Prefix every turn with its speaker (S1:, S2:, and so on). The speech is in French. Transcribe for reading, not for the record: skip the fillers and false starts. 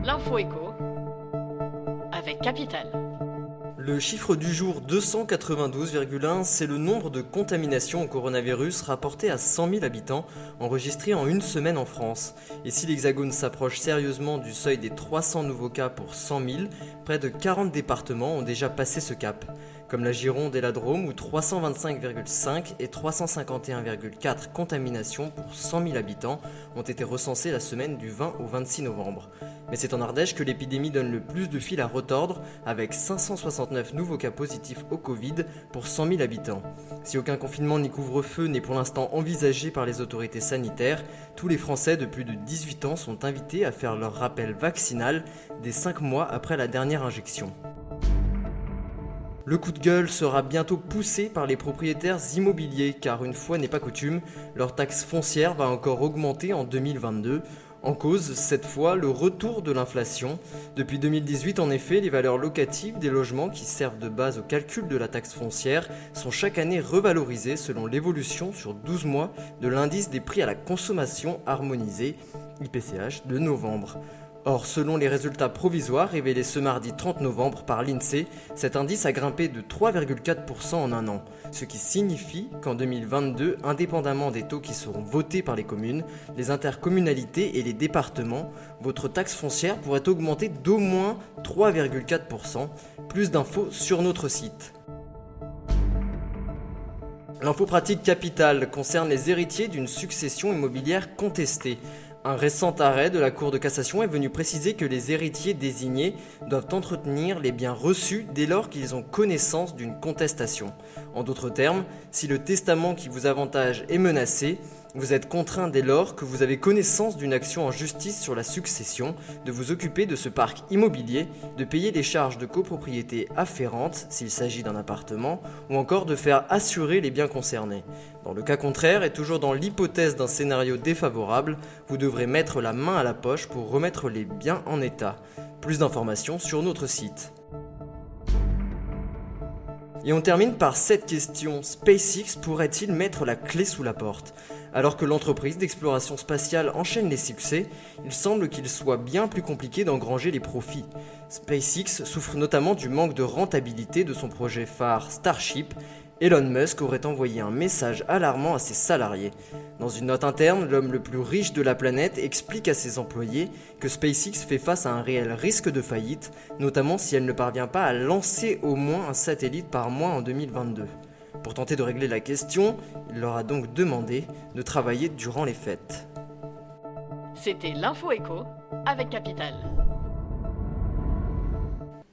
S1: L'info écho avec Capital.
S2: Le chiffre du jour 292,1, c'est le nombre de contaminations au coronavirus rapporté à 100 000 habitants enregistrés en une semaine en France. Et si l'Hexagone s'approche sérieusement du seuil des 300 nouveaux cas pour 100 000, près de 40 départements ont déjà passé ce cap, comme la Gironde et la Drôme où 325,5 et 351,4 contaminations pour 100 000 habitants ont été recensées la semaine du 20 au 26 novembre. Mais c'est en Ardèche que l'épidémie donne le plus de fil à retordre, avec 569 nouveaux cas positifs au Covid pour 100 000 habitants. Si aucun confinement ni couvre-feu n'est pour l'instant envisagé par les autorités sanitaires, tous les Français de plus de 18 ans sont invités à faire leur rappel vaccinal dès 5 mois après la dernière injection. Le coup de gueule sera bientôt poussé par les propriétaires immobiliers car une fois n'est pas coutume, leur taxe foncière va encore augmenter en 2022. En cause, cette fois, le retour de l'inflation. Depuis 2018, en effet, les valeurs locatives des logements qui servent de base au calcul de la taxe foncière sont chaque année revalorisées selon l'évolution sur 12 mois de l'indice des prix à la consommation harmonisé, IPCH, de novembre. Or, selon les résultats provisoires révélés ce mardi 30 novembre par l'INSEE, cet indice a grimpé de 3,4% en un an, ce qui signifie qu'en 2022, indépendamment des taux qui seront votés par les communes, les intercommunalités et les départements, votre taxe foncière pourrait augmenter d'au moins 3,4%. Plus d'infos sur notre site. L'info pratique capitale concerne les héritiers d'une succession immobilière contestée. Un récent arrêt de la Cour de cassation est venu préciser que les héritiers désignés doivent entretenir les biens reçus dès lors qu'ils ont connaissance d'une contestation. En d'autres termes, si le testament qui vous avantage est menacé, vous êtes contraint dès lors que vous avez connaissance d'une action en justice sur la succession, de vous occuper de ce parc immobilier, de payer les charges de copropriété afférentes s'il s'agit d'un appartement, ou encore de faire assurer les biens concernés. Dans le cas contraire, et toujours dans l'hypothèse d'un scénario défavorable, vous devrez mettre la main à la poche pour remettre les biens en état. Plus d'informations sur notre site. Et on termine par cette question, SpaceX pourrait-il mettre la clé sous la porte ? Alors que l'entreprise d'exploration spatiale enchaîne les succès, il semble qu'il soit bien plus compliqué d'engranger les profits. SpaceX souffre notamment du manque de rentabilité de son projet phare Starship. Elon Musk aurait envoyé un message alarmant à ses salariés. Dans une note interne, l'homme le plus riche de la planète explique à ses employés que SpaceX fait face à un réel risque de faillite, notamment si elle ne parvient pas à lancer au moins un satellite par mois en 2022. Pour tenter de régler la question, il leur a donc demandé de travailler durant les fêtes.
S1: C'était l'info écho avec Capital.